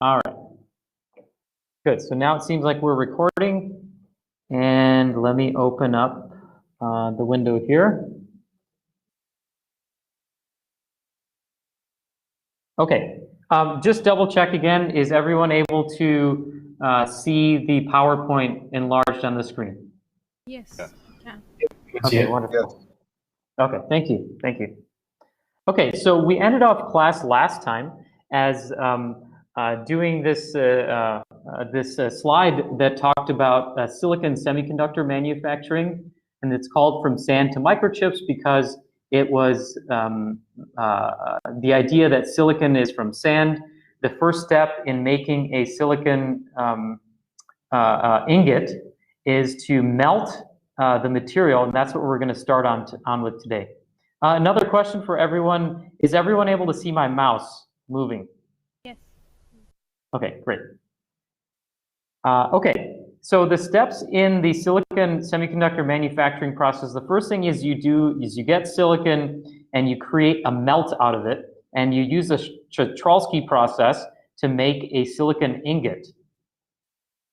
All right. Good. So now it seems like we're recording. And let me open up the window here. Okay. Just double check again. Is everyone able to see the PowerPoint enlarged on the screen? Yes. Yeah. Okay, wonderful. Okay, thank you. Thank you. Okay, so we ended off class last time as doing this slide that talked about silicon semiconductor manufacturing, and it's called From Sand to Microchips because it was the idea that silicon is from sand. The first step in making a silicon ingot is to melt the material, and that's what we're going to start on with today. Another question for everyone, is everyone able to see my mouse moving? Yes. Okay, great. Okay, so the steps in the silicon semiconductor manufacturing process, the first thing is you do is you get silicon and you create a melt out of it, and you use a Czochralski process to make a silicon ingot.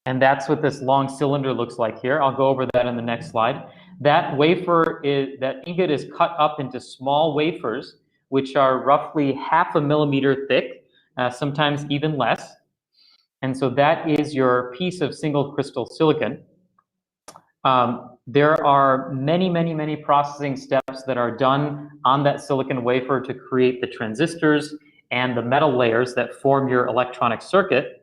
And that's what this long cylinder looks like here. I'll go over that in the next slide. That ingot is cut up into small wafers, which are roughly 0.5 millimeter thick, sometimes even less. And so that is your piece of single crystal silicon. There are many processing steps that are done on that silicon wafer to create the transistors and the metal layers that form your electronic circuit.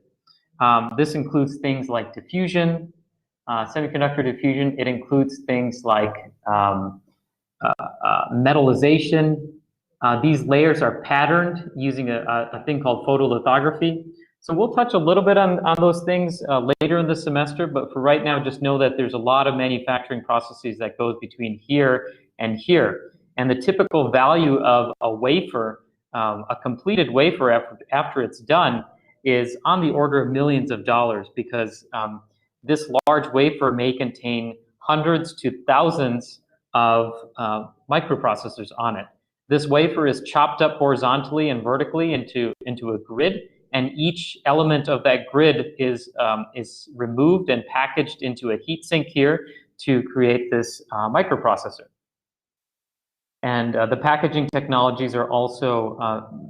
This includes things like diffusion, semiconductor diffusion. It includes things like metallization. These layers are patterned using a thing called photolithography. So we'll touch a little bit on those things later in the semester, but for right now, just know that there's a lot of manufacturing processes that goes between here and here. And the typical value of a wafer, a completed wafer after it's done, is on the order of millions of dollars because this large wafer may contain hundreds to thousands of microprocessors on it. This wafer is chopped up horizontally and vertically into a grid, and each element of that grid is removed and packaged into a heat sink here to create this microprocessor. And the packaging technologies are also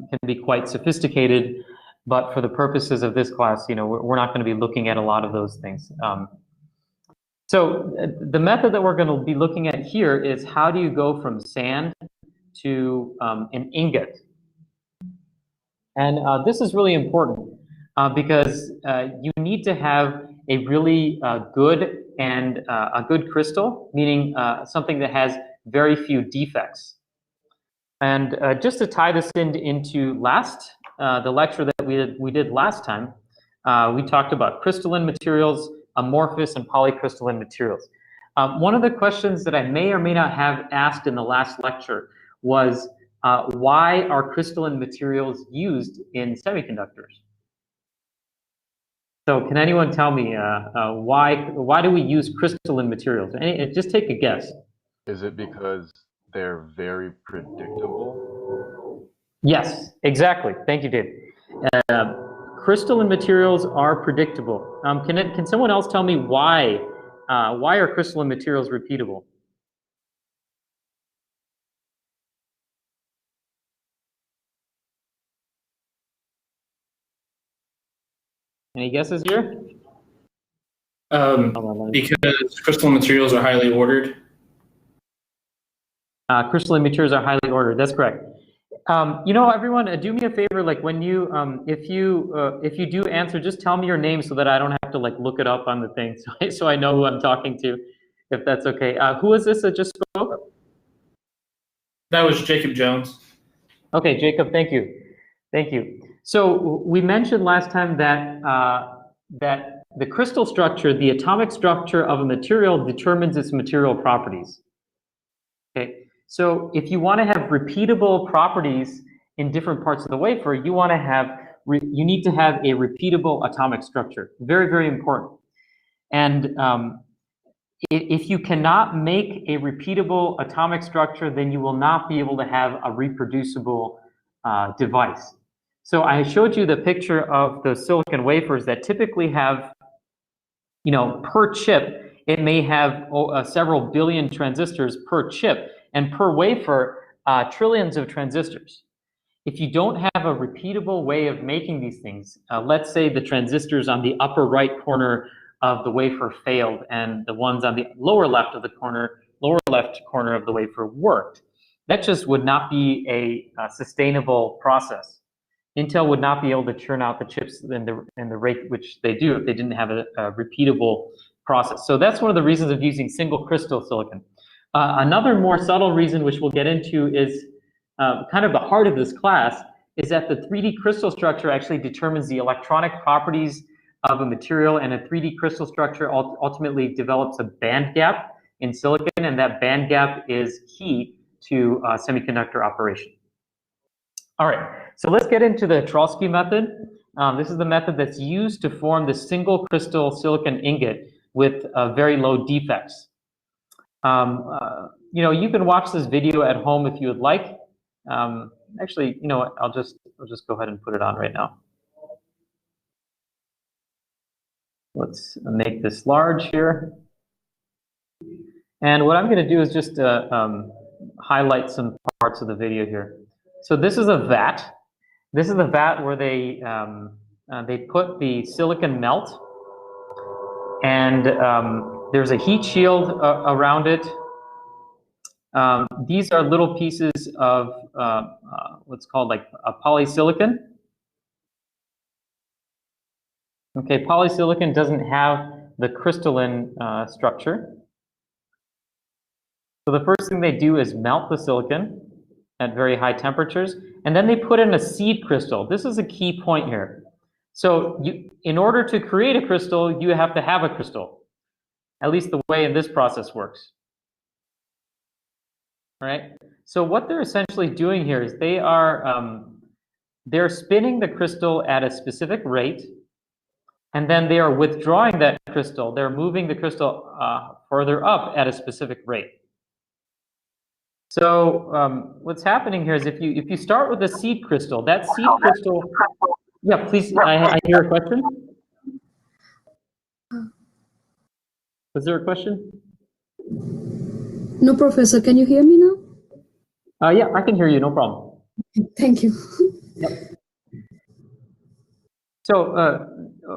can be quite sophisticated. But for the purposes of this class, we're not going to be looking at a lot of those things. So the method that we're going to be looking at here is how do you go from sand to an ingot? And this is really important because you need to have a really good and a good crystal, meaning something that has very few defects. And just to tie this into the lecture that we did last time, we talked about crystalline materials, amorphous and polycrystalline materials. One of the questions that I may or may not have asked in the last lecture was why are crystalline materials used in semiconductors? So can anyone tell me why do we use crystalline materials? Just take a guess. Is it because they're very predictable? Yes, exactly. Thank you, Dave. Crystalline materials are predictable. Can someone else tell me why are crystalline materials repeatable? Any guesses here? Because crystalline materials are highly ordered. Crystalline materials are highly ordered. That's correct. Everyone, do me a favor. Like when you, if you do answer, just tell me your name so that I don't have to look it up on the thing, so I know who I'm talking to, if that's okay. Who is this that just spoke? That was Jacob Jones. Okay, Jacob. Thank you. Thank you. So we mentioned last time that that the crystal structure, the atomic structure of a material, determines its material properties. Okay. So if you want to have repeatable properties in different parts of the wafer, you need to have a repeatable atomic structure. Very, very important. And if you cannot make a repeatable atomic structure, then you will not be able to have a reproducible device. So I showed you the picture of the silicon wafers that typically have, you know, per chip, it may have several billion transistors per chip, and per wafer, trillions of transistors. If you don't have a repeatable way of making these things, let's say the transistors on the upper right corner of the wafer failed and the ones on the lower left of the lower left corner of the wafer worked. That just would not be a sustainable process. Intel would not be able to churn out the chips in the rate which they do if they didn't have a repeatable process. So that's one of the reasons of using single crystal silicon. Another more subtle reason, which we'll get into, is kind of the heart of this class, is that the 3D crystal structure actually determines the electronic properties of a material, and a 3D crystal structure ultimately develops a band gap in silicon, and that band gap is key to semiconductor operation. All right, so let's get into the Czochralski method. This is the method that's used to form the single crystal silicon ingot with very low defects. You know, you can watch this video at home if you would like. Actually, you know what? I'll just go ahead and put it on right now. Let's make this large here. And what I'm going to do is just highlight some parts of the video here. So this is a vat. This is the vat where they put the silicon melt, and there's a heat shield around it. These are little pieces of what's called like a polysilicon. Okay, polysilicon doesn't have the crystalline structure. So the first thing they do is melt the silicon at very high temperatures, and then they put in a seed crystal. This is a key point here. So in order to create a crystal, you have to have a crystal, at least the way in this process works. All right. So what they're essentially doing here is they're spinning the crystal at a specific rate, and then they are withdrawing that crystal. They're moving the crystal further up at a specific rate. So what's happening here is if you start with a seed crystal, that seed crystal. Yeah, please. I hear a question. Was there a question? No, Professor. Can you hear me now? Yeah, I can hear you. No problem. Thank you. Yep. So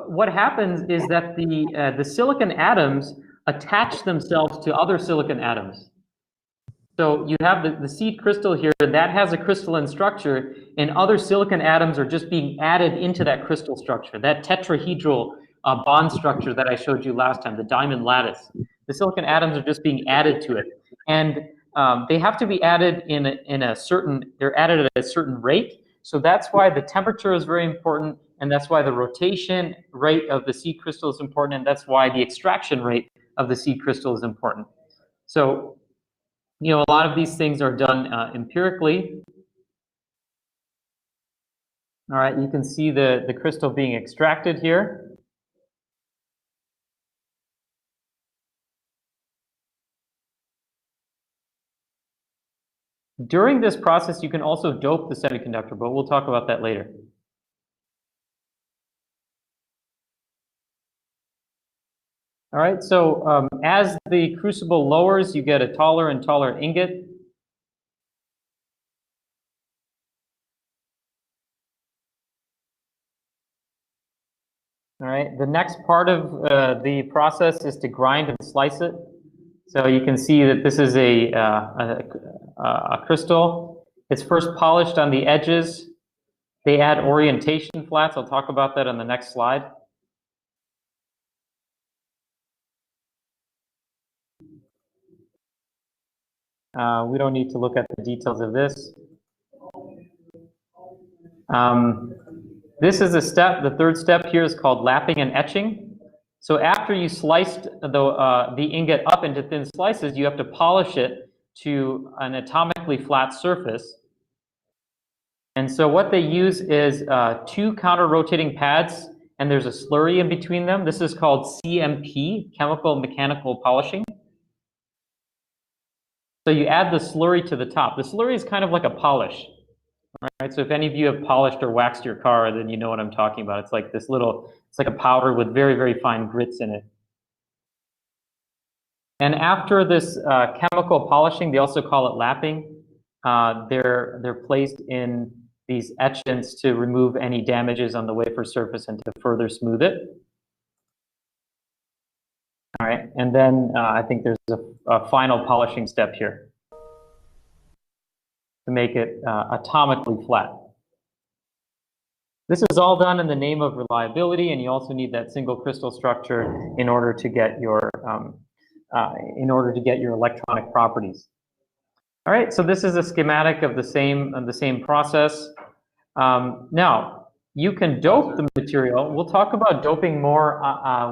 what happens is that the silicon atoms attach themselves to other silicon atoms. So you have the seed crystal here, that has a crystalline structure, and other silicon atoms are just being added into that crystal structure, that tetrahedral bond structure that I showed you last time, the diamond lattice. The silicon atoms are just being added to it. And they have to be added they're added at a certain rate. So that's why the temperature is very important, and that's why the rotation rate of the seed crystal is important, and that's why the extraction rate of the seed crystal is important. So, you know, a lot of these things are done empirically. All right, you can see the crystal being extracted here. During this process, you can also dope the semiconductor, but we'll talk about that later. All right, so as the crucible lowers, you get a taller and taller ingot. All right, the next part of the process is to grind and slice it. So you can see that this is a crystal. It's first polished on the edges. They add orientation flats. I'll talk about that on the next slide. We don't need to look at the details of this. This is a step. The third step here is called lapping and etching. So after you sliced the ingot up into thin slices, you have to polish it to an atomically flat surface. And so what they use is 2 counter-rotating pads, and there's a slurry in between them. This is called CMP, chemical mechanical polishing. So you add the slurry to the top. The slurry is kind of like a polish. Right, so if any of you have polished or waxed your car, then you know what I'm talking about. It's like this little, it's like a powder with very, very fine grits in it. And after this chemical polishing, they also call it lapping. They're placed in these etchants to remove any damages on the wafer surface and to further smooth it. All right, and then I think there's a final polishing step here to make it atomically flat. This is all done in the name of reliability, and you also need that single crystal structure in order to get your electronic properties. All right, so this is a schematic of the same process. Now, you can dope the material. We'll talk about doping more,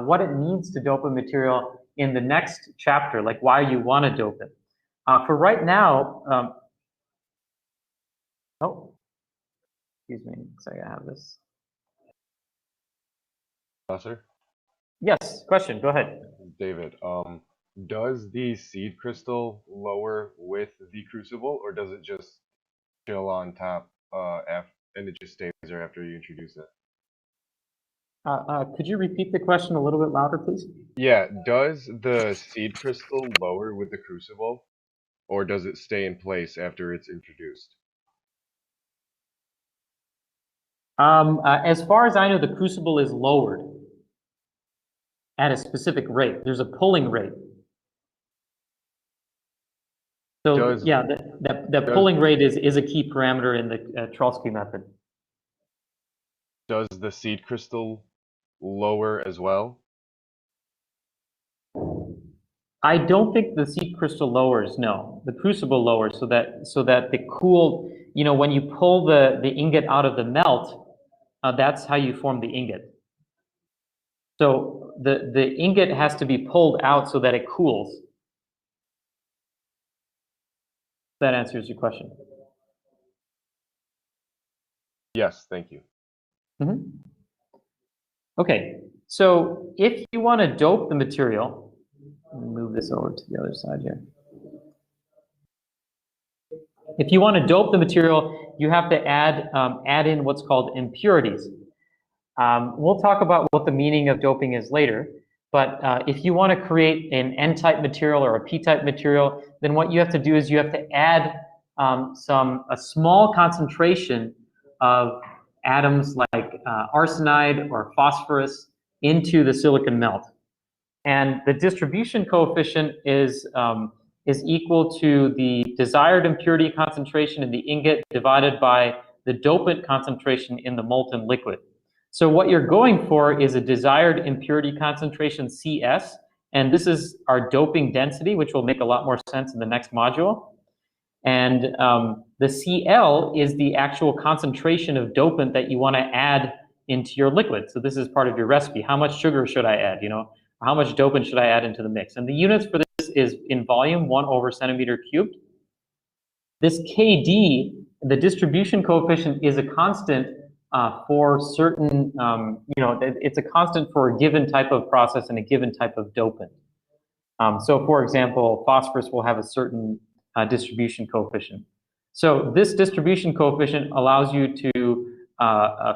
what it needs to dope a material in the next chapter, like why you want to dope it. For right now, oh, excuse me, looks like I have this. Professor? Yes, question, go ahead. David, does the seed crystal lower with the crucible, or does it just chill on top and it just stays there after you introduce it? Could you repeat the question a little bit louder, please? Yeah, does the seed crystal lower with the crucible, or does it stay in place after it's introduced? As far as I know, the crucible is lowered at a specific rate. There's a pulling rate. So yeah, that pulling rate is a key parameter in the Czochralski method. Does the seed crystal lower as well? I don't think the seed crystal lowers, no. The crucible lowers so that the cooled, you know, when you pull the ingot out of the melt, that's how you form the ingot. So the ingot has to be pulled out so that it cools. That answers your question. Yes, thank you. Mm-hmm. Okay, so if you want to dope the material, let me move this over to the other side here. If you want to dope the material, you have to add in what's called impurities. We'll talk about what the meaning of doping is later, but if you want to create an N-type material or a P-type material, then what you have to do is you have to add a small concentration of atoms like arsenide or phosphorus into the silicon melt. And the distribution coefficient is equal to the desired impurity concentration in the ingot divided by the dopant concentration in the molten liquid. So what you're going for is a desired impurity concentration, CS, and this is our doping density, which will make a lot more sense in the next module. And the CL is the actual concentration of dopant that you want to add into your liquid. So this is part of your recipe. How much sugar should I add? You know, how much dopant should I add into the mix? And the units for this is in volume, 1/centimeter cubed. This KD, the distribution coefficient, is a constant for certain, you know, it's a constant for a given type of process and a given type of dopant. So for example, phosphorus will have a certain distribution coefficient. So this distribution coefficient allows you to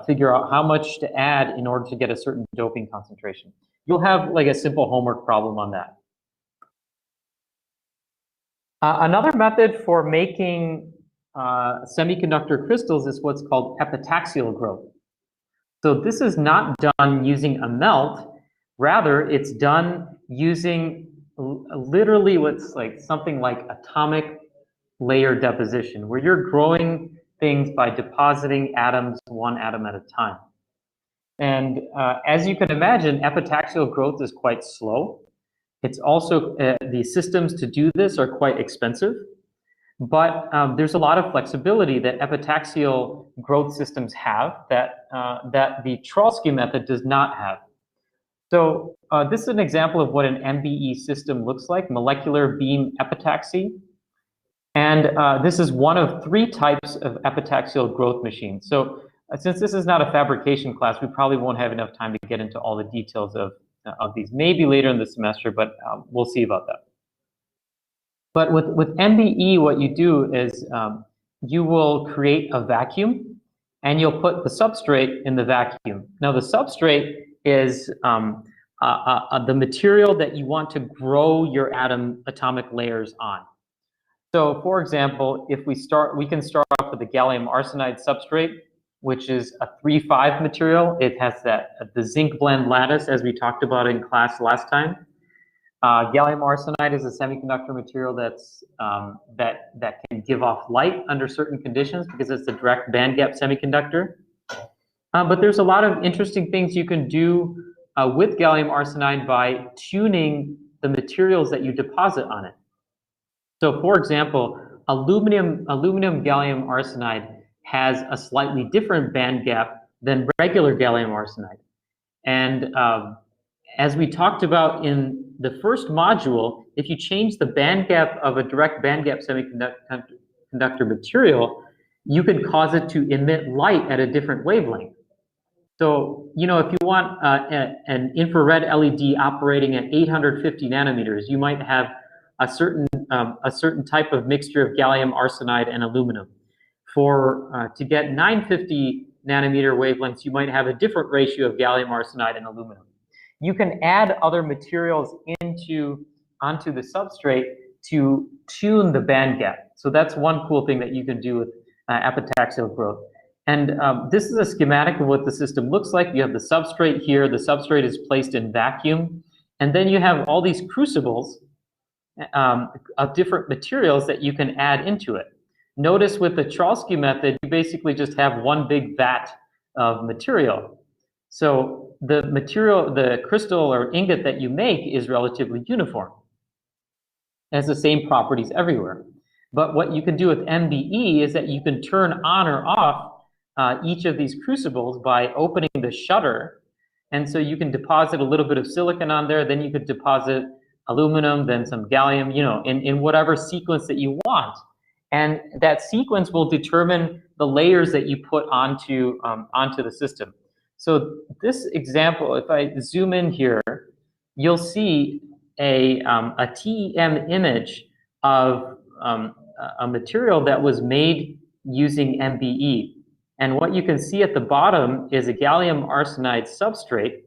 figure out how much to add in order to get a certain doping concentration. You'll have like a simple homework problem on that. Another method for making semiconductor crystals is what's called epitaxial growth. So this is not done using a melt, rather it's done using literally what's like something like atomic layer deposition, where you're growing things by depositing atoms one atom at a time. And as you can imagine, epitaxial growth is quite slow. It's also, the systems to do this are quite expensive, but there's a lot of flexibility that epitaxial growth systems have that the Czochralski method does not have. So this is an example of what an MBE system looks like, molecular beam epitaxy. And this is one of 3 types of epitaxial growth machines. So since this is not a fabrication class, we probably won't have enough time to get into all the details of these, maybe later in the semester, but we'll see about that. But with MBE, what you do is you will create a vacuum, and you'll put the substrate in the vacuum. Now, the substrate is the material that you want to grow your atomic layers on. So, for example, if we can start off with the gallium arsenide substrate, which is a 3,5 material. It has the zinc blende lattice, as we talked about in class last time. Gallium arsenide is a semiconductor material that can give off light under certain conditions because it's a direct bandgap semiconductor. But there's a lot of interesting things you can do with gallium arsenide by tuning the materials that you deposit on it. So, for example, aluminum gallium arsenide has a slightly different band gap than regular gallium arsenide. And as we talked about in the first module, if you change the band gap of a direct band gap semiconductor material, you can cause it to emit light at a different wavelength. So, you know, if you want an infrared LED operating at 850 nanometers, you might have a certain type of mixture of gallium arsenide and aluminum. To get 950 nanometer wavelengths, you might have a different ratio of gallium arsenide and aluminum. You can add other materials onto the substrate to tune the band gap. So that's one cool thing that you can do with epitaxial growth. And this is a schematic of what the system looks like. You have the substrate here. The substrate is placed in vacuum. And then you have all these crucibles of different materials that you can add into it. Notice with the Czochralski method, you basically just have one big vat of material. So the material, the crystal or ingot that you make is relatively uniform. It has the same properties everywhere. But what you can do with MBE is that you can turn on or off each of these crucibles by opening the shutter. And so you can deposit a little bit of silicon on there, then you could deposit aluminum, then some gallium, you know, in whatever sequence that you want. And that sequence will determine the layers that you put onto the system. So this example, if I zoom in here, you'll see a TEM image of a material that was made using MBE. And what you can see at the bottom is a gallium arsenide substrate.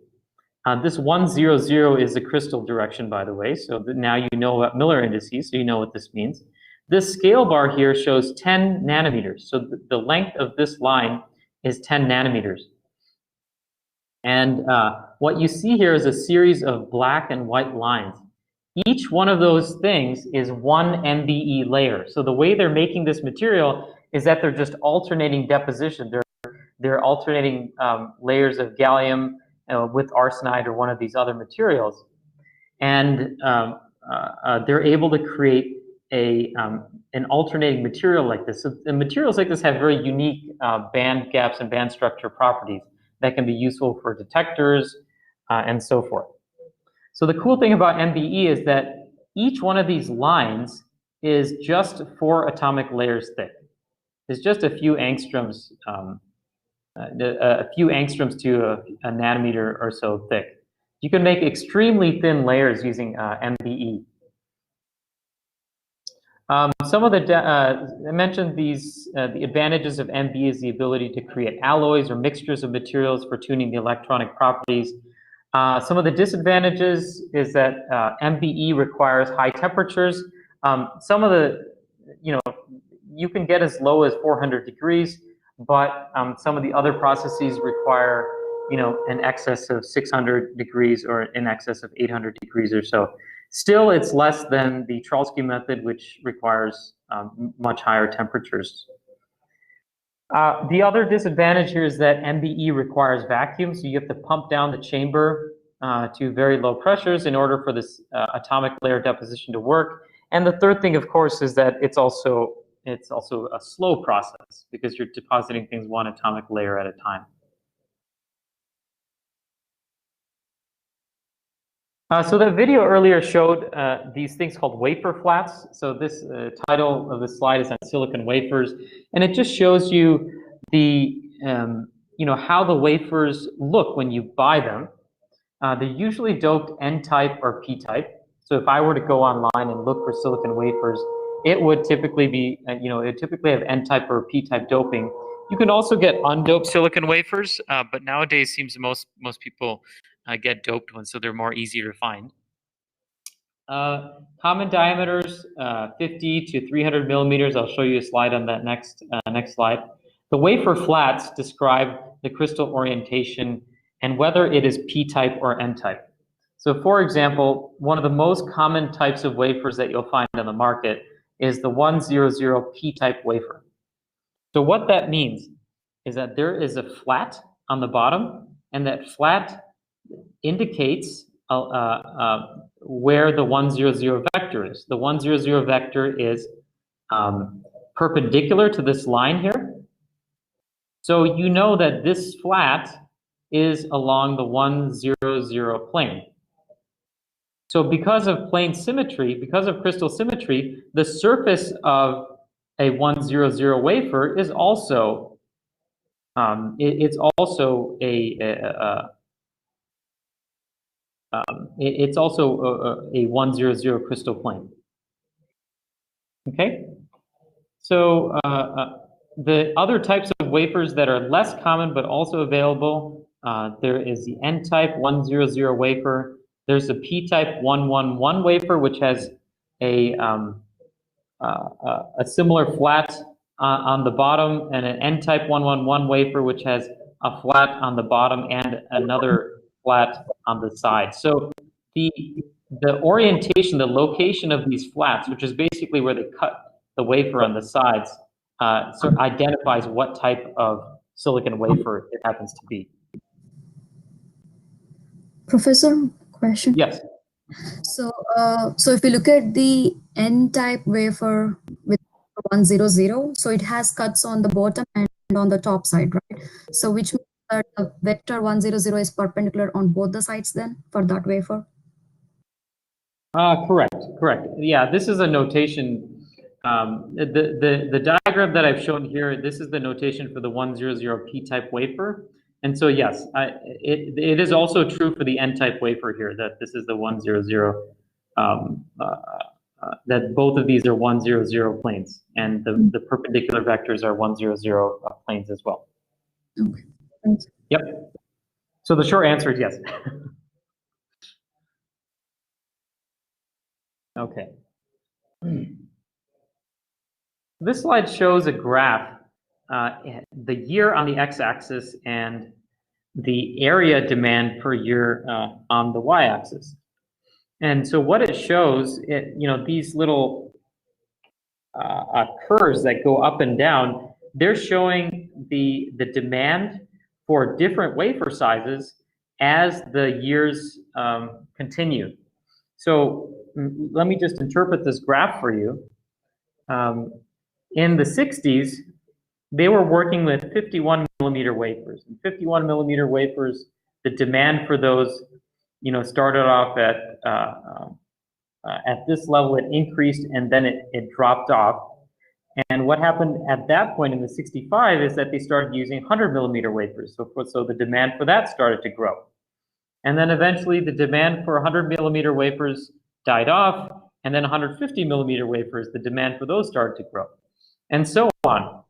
This 100 is the crystal direction, by the way. So now you know about Miller indices, so you know what this means. This scale bar here shows 10 nanometers. So the length of this line is 10 nanometers. And what you see here is a series of black and white lines. Each one of those things is one MBE layer. So the way they're making this material is that they're just alternating deposition. They're alternating layers of gallium with arsenide or one of these other materials. And they're able to create an alternating material like this. So the materials like this have very unique band gaps and band structure properties that can be useful for detectors and so forth. So the cool thing about MBE is that each one of these lines is just 4 atomic layers thick. It's just a few angstroms, to a nanometer or so thick. You can make extremely thin layers using MBE. Some of I mentioned these, the advantages of MBE is the ability to create alloys or mixtures of materials for tuning the electronic properties. Some of the disadvantages is that MBE requires high temperatures. Some of the, you can get as low as 400 degrees, but some of the other processes require, in excess of 600 degrees or in excess of 800 degrees or so. Still, it's less than the Czochralski method, which requires much higher temperatures. The other disadvantage here is that MBE requires vacuum, so you have to pump down the chamber to very low pressures in order for this atomic layer deposition to work. And the third thing, of course, is that it's also a slow process because you're depositing things one atomic layer at a time. So the video earlier showed these things called wafer flats. So this title of the slide is on silicon wafers, and it just shows you the how the wafers look when you buy them. They're usually doped N-type or P-type. So if I were to go online and look for silicon wafers, it would typically be, it typically have N-type or P-type doping. You can also get undoped silicon wafers, but nowadays seems most people get doped ones, so they're more easier to find. Common diameters, 50 to 300 millimeters. I'll show you a slide on that next slide. The wafer flats describe the crystal orientation and whether it is P-type or N-type. So for example, one of the most common types of wafers that you'll find on the market is the 100 P-type wafer. So what that means is that there is a flat on the bottom, and that flat indicates where the 100 vector is. The 100 vector is perpendicular to this line here. So you know that this flat is along the 100 plane. So because of plane symmetry, because of crystal symmetry, the surface of a 100 wafer is also it's also a 100 crystal plane. Okay, so the other types of wafers that are less common but also available, there is the N-type 100 wafer. There's the P-type 111 wafer, which has a similar flat on the bottom, and an N-type 111 wafer, which has a flat on the bottom and another flat on the side. So the orientation, the location of these flats, which is basically where they cut the wafer on the sides, sort of identifies what type of silicon wafer it happens to be. Professor, question? Yes. So, so if you look at the N-type wafer with 100, so it has cuts on the bottom and on the top side, right? So which means that the vector 100 is perpendicular on both the sides then for that wafer? Correct. Yeah, this is a notation. The diagram that I've shown here, this is the notation for the 100 P-type wafer. And so yes, it is also true for the N-type wafer here, that this is the 100, that both of these are 100 planes, and the perpendicular vectors are 100 planes as well. Okay. Thanks. Yep. So the short answer is yes. Okay. This slide shows a graph, the year on the x-axis and the area demand per year on the y-axis. And so what it shows, these little curves that go up and down, they're showing the demand for different wafer sizes as the years continue. So let me just interpret this graph for you. In the 60s, they were working with 51 millimeter wafers. And 51 millimeter wafers, the demand for those, started off at this level. It increased and then it dropped off. And what happened at that point in the 65 is that they started using 100 millimeter wafers. So the demand for that started to grow. And then eventually the demand for 100 millimeter wafers died off, and then 150 millimeter wafers, the demand for those started to grow, and so on.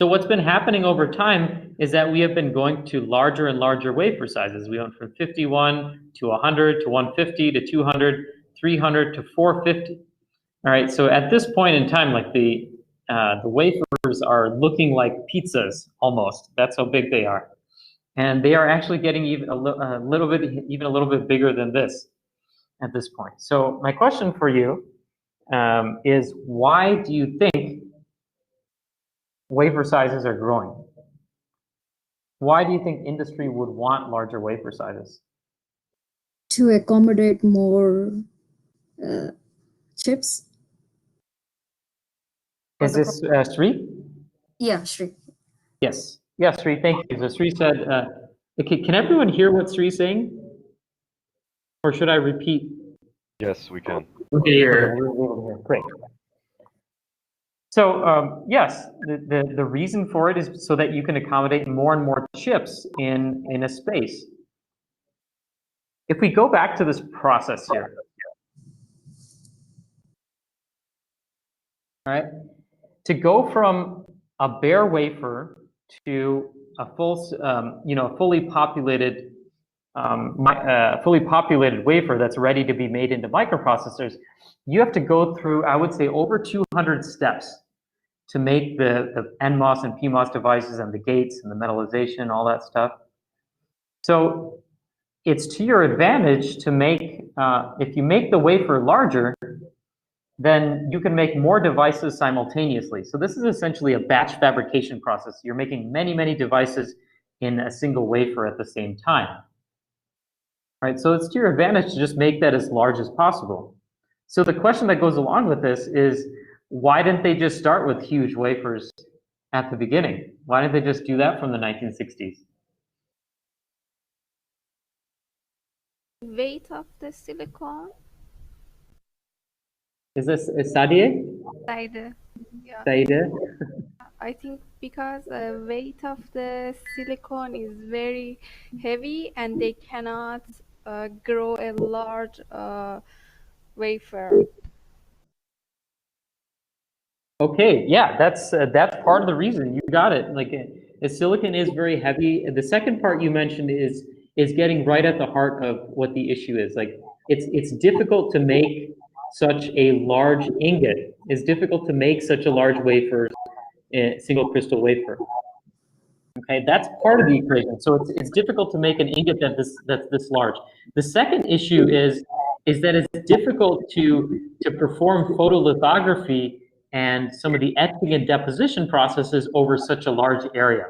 So what's been happening over time is that we have been going to larger and larger wafer sizes. We went from 51 to 100 to 150 to 200, 300 to 450. All right, so at this point in time, like the wafers are looking like pizzas almost. That's how big they are. And they are actually getting even a little bit bigger than this at this point. So my question for you is, why do you think wafer sizes are growing? Why do you think industry would want larger wafer sizes? To accommodate more chips. Is this Sri? Yeah, sure. Yes. Yeah, Sri, thank you. So Sri said, okay, can everyone hear what Sri's saying? Or should I repeat? Yes, we can. Okay, here. Great. So yes, the reason for it is so that you can accommodate more and more chips in a space. If we go back to this process here, All right. To go from a bare wafer to a fully populated wafer that's ready to be made into microprocessors, you have to go through, I would say, over 200 steps to make the NMOS and PMOS devices and the gates and the metallization, all that stuff. So it's to your advantage to make, if you make the wafer larger, then you can make more devices simultaneously. So this is essentially a batch fabrication process. You're making many, many devices in a single wafer at the same time. Right, so it's to your advantage to just make that as large as possible. So the question that goes along with this is, why didn't they just start with huge wafers at the beginning? Why didn't they just do that from the 1960s? Weight of the silicon. Is this Sadie? Side. Yeah. Saide? I think because the weight of the silicon is very heavy and they cannot grow a large wafer. Okay, yeah, that's part of the reason. You got it. Like, silicon is very heavy. The second part you mentioned is getting right at the heart of what the issue is. Like, it's difficult to make such a large ingot. It's difficult to make such a large wafer, single crystal wafer. Okay, that's part of the equation. So it's difficult to make an ingot that's this large. The second issue is that it's difficult to perform photolithography and some of the etching and deposition processes over such a large area.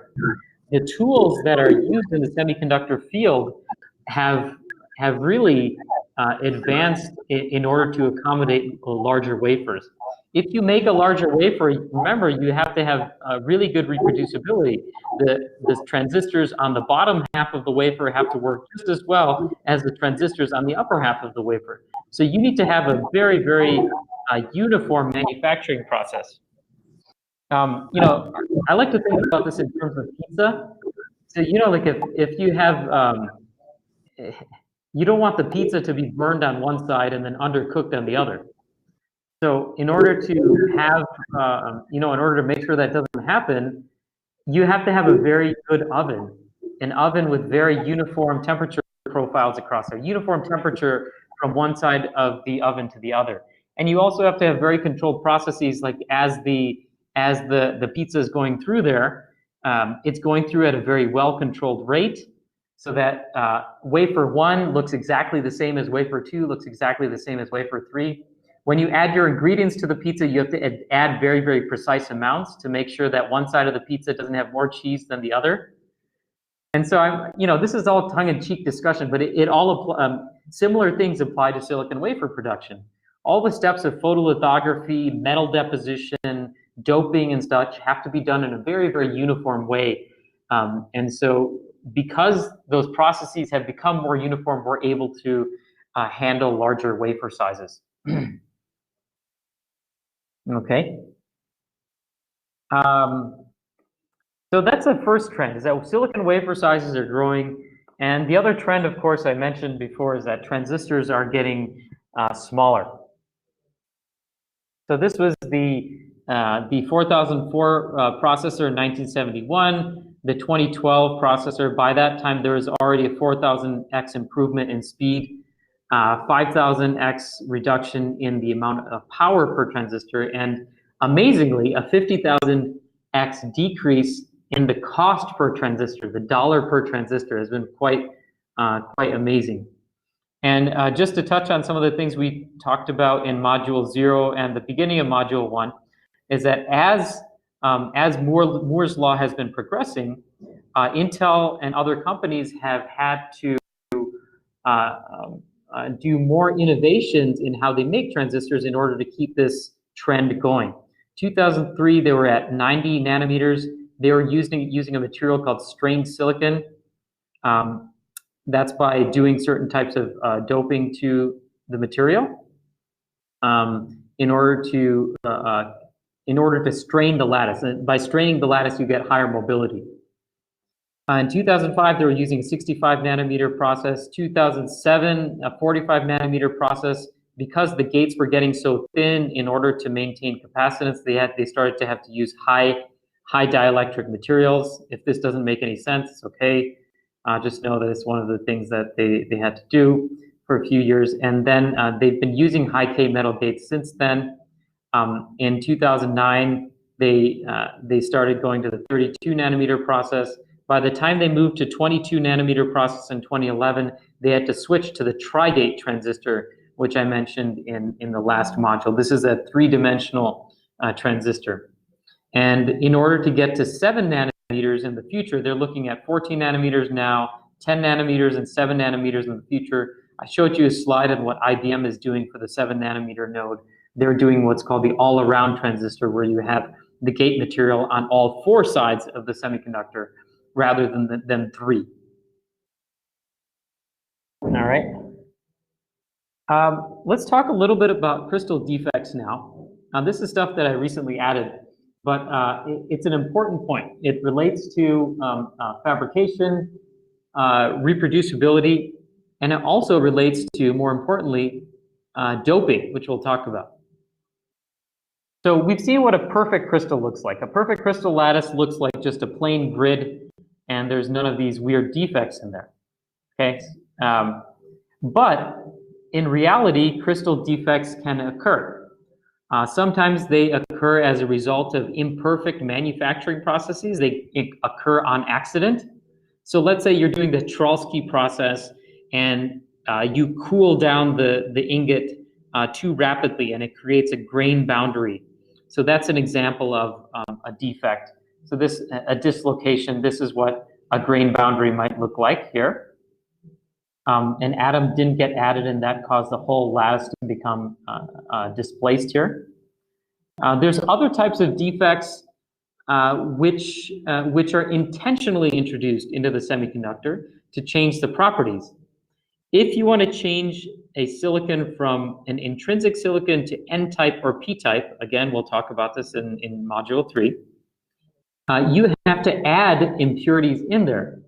The tools that are used in the semiconductor field have really advanced in order to accommodate larger wafers. If you make a larger wafer, remember, you have to have really good reproducibility. The transistors on the bottom half of the wafer have to work just as well as the transistors on the upper half of the wafer. So you need to have a very, very uniform manufacturing process. I like to think about this in terms of pizza. So, like if you have, you don't want the pizza to be burned on one side and then undercooked on the other. So in order to have, in order to make sure that doesn't happen, you have to have a very good oven, an oven with very uniform temperature profiles across there, uniform temperature from one side of the oven to the other. And you also have to have very controlled processes, like as the pizza is going through there, it's going through at a very well-controlled rate, so that wafer 1 looks exactly the same as wafer 2, looks exactly the same as wafer 3. When you add your ingredients to the pizza, you have to add very, very precise amounts to make sure that one side of the pizza doesn't have more cheese than the other. And so this is all tongue-in-cheek discussion, but similar things apply to silicon wafer production. All the steps of photolithography, metal deposition, doping and such have to be done in a very, very uniform way. And so because those processes have become more uniform, we're able to handle larger wafer sizes. Okay. So that's the first trend, is that silicon wafer sizes are growing. And the other trend, of course, I mentioned before, is that transistors are getting smaller. So this was the 4004 processor in 1971, the 2012 processor. By that time, there was already a 4000x improvement in speed, 5000x reduction in the amount of power per transistor, and amazingly, a 50,000x decrease in the cost per transistor. The dollar per transistor has been quite amazing. And just to touch on some of the things we talked about in Module 0 and the beginning of Module 1, is that as Moore's Law has been progressing, Intel and other companies have had to do more innovations in how they make transistors in order to keep this trend going. 2003, they were at 90 nanometers. They were using a material called strained silicon. That's by doing certain types of doping to the material in order to strain the lattice. And by straining the lattice, you get higher mobility. In 2005, they were using a 65 nanometer process. 2007, a 45 nanometer process. because the gates were getting so thin, in order to maintain capacitance, they started to have to use high dielectric materials. If this doesn't make any sense, it's okay. Just know that it's one of the things that they had to do for a few years. And then they've been using high K metal gates since then. In 2009, they started going to the 32 nanometer process. By the time they moved to 22 nanometer process in 2011, they had to switch to the tri-gate transistor, which I mentioned in the last module. This is a 3-dimensional transistor. And in order to get to 7 nanometers in the future, they're looking at 14 nanometers now, 10 nanometers and 7 nanometers in the future. I showed you a slide on what IBM is doing for the 7 nanometer node. They're doing what's called the all-around transistor, where you have the gate material on all 4 sides of the semiconductor rather than 3. All right. Let's talk a little bit about crystal defects now. This is stuff that I recently added, but it's an important point. It relates to fabrication, reproducibility, and it also relates to, more importantly, doping, which we'll talk about. So we've seen what a perfect crystal looks like. A perfect crystal lattice looks like just a plain grid, and there's none of these weird defects in there, okay? But in reality, crystal defects can occur. Sometimes they occur as a result of imperfect manufacturing processes. They occur on accident. So let's say you're doing the Czochralski process and you cool down the ingot too rapidly, and it creates a grain boundary. So that's an example of a defect. So a dislocation, this is what a grain boundary might look like here. An atom didn't get added, and that caused the whole lattice to become displaced here. There's other types of defects which are intentionally introduced into the semiconductor to change the properties. If you want to change a silicon from an intrinsic silicon to N-type or P-type, again, we'll talk about this in Module 3, you have to add impurities in there.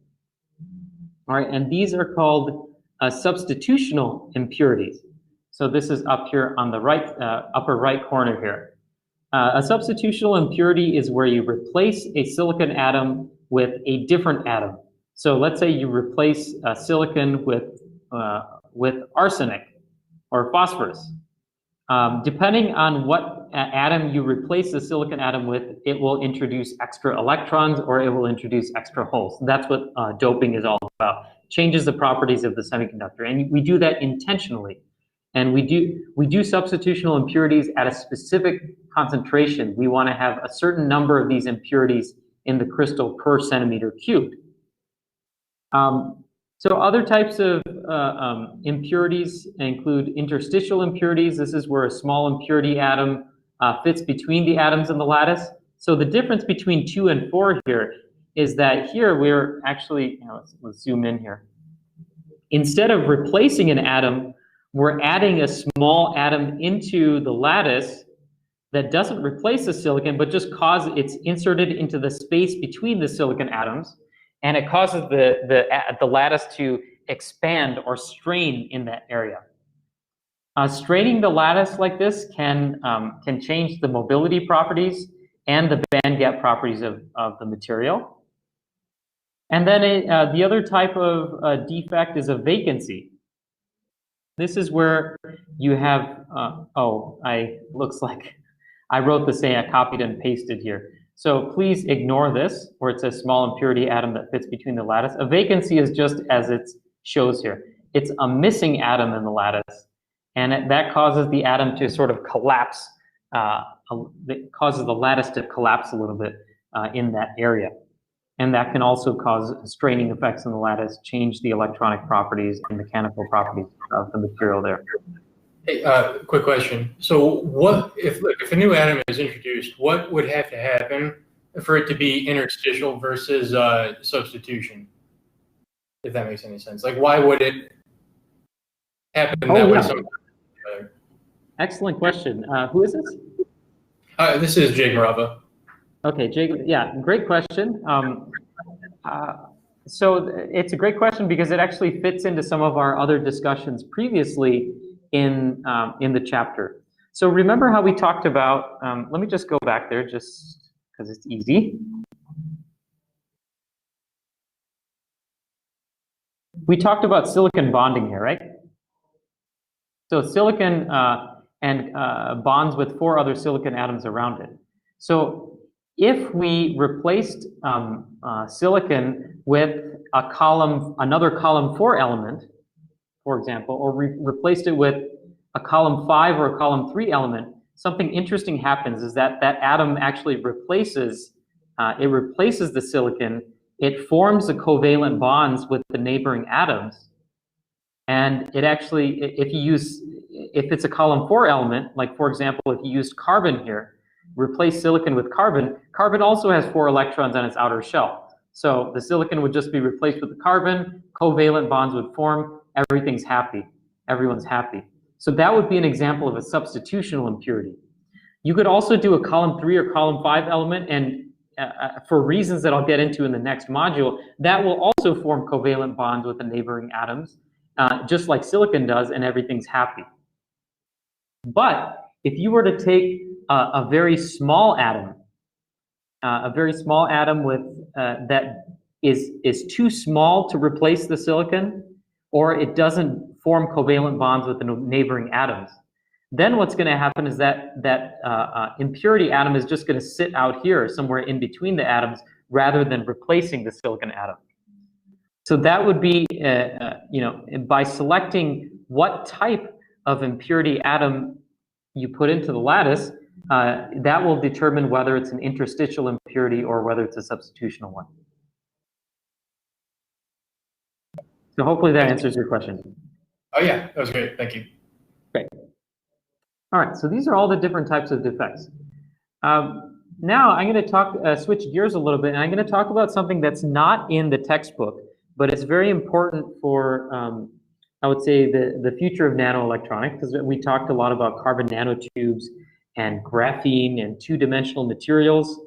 All right, and these are called substitutional impurities. So this is up here on the right, upper right corner here. A substitutional impurity is where you replace a silicon atom with a different atom. So let's say you replace silicon with arsenic or phosphorus. Depending on what atom you replace the silicon atom with, it will introduce extra electrons or it will introduce extra holes. That's what doping is all about. Changes the properties of the semiconductor, and we do that intentionally. And we do substitutional impurities at a specific concentration. We want to have a certain number of these impurities in the crystal per centimeter cubed. So other types of impurities include interstitial impurities. This is where a small impurity atom fits between the atoms in the lattice. So the difference between 2 and 4 here is that here we're actually, let's zoom in here. Instead of replacing an atom, we're adding a small atom into the lattice that doesn't replace the silicon, but just it's inserted into the space between the silicon atoms, and it causes the lattice to expand or strain in that area. Straining the lattice like this can change the mobility properties and the band gap properties of the material. And then the other type of defect is a vacancy. This is where you have, looks like I wrote the same, I copied and pasted here. So please ignore this, where it says small impurity atom that fits between the lattice. A vacancy is just as it shows here. It's a missing atom in the lattice, and that causes the atom to sort of collapse. It causes the lattice to collapse a little bit in that area. And that can also cause straining effects in the lattice, change the electronic properties and mechanical properties of the material there. Hey, quick question. So what if a new atom is introduced, what would have to happen for it to be interstitial versus substitution? If that makes any sense. Like, why would it happen that way sometimes? Excellent question. Who is this? This is Jake Marava. Okay, Jake, yeah, great question. So it's a great question because it actually fits into some of our other discussions previously in the chapter. So remember how we talked about, let me just go back there just because it's easy. We talked about silicon bonding here, right? So silicon and bonds with 4 other silicon atoms around it. So if we replaced silicon with another column 4 element, for example, or replaced it with a column 5 or a column 3 element, something interesting happens is that that atom actually replaces the silicon. It forms the covalent bonds with the neighboring atoms. And it actually, if it's a column 4 element, like for example, if you used carbon here, replace silicon with carbon, carbon also has 4 electrons on its outer shell. So the silicon would just be replaced with the carbon, covalent bonds would form, everything's happy, everyone's happy. So that would be an example of a substitutional impurity. You could also do a column 3 or column 5 element, and for reasons that I'll get into in the next module, that will also form covalent bonds with the neighboring atoms, just like silicon does, and everything's happy. But if you were to take a very small atom with that is too small to replace the silicon, or it doesn't form covalent bonds with the neighboring atoms, then what's going to happen is that impurity atom is just going to sit out here somewhere in between the atoms rather than replacing the silicon atom. So that would be, by selecting what type of impurity atom you put into the lattice, that will determine whether it's an interstitial impurity or whether it's a substitutional one. So hopefully that answers your question. Oh yeah, that was great. Thank you. Great. All right, so these are all the different types of defects. Now I'm going to switch gears a little bit, and I'm going to talk about something that's not in the textbook, but it's very important for, I would say, the future of nanoelectronics, because we talked a lot about carbon nanotubes and graphene and 2-dimensional materials.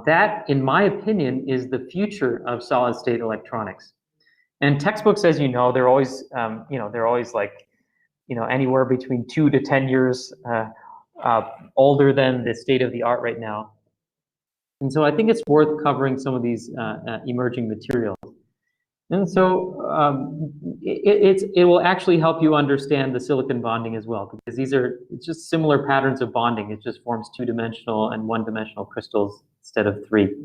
That, in my opinion, is the future of solid-state electronics. And textbooks, as you know, they're always, like, anywhere between 2 to 10 years older than the state of the art right now. And so I think it's worth covering some of these emerging materials. And so it will actually help you understand the silicon bonding as well, because it's just similar patterns of bonding. It just forms 2-dimensional and 1-dimensional crystals instead of 3.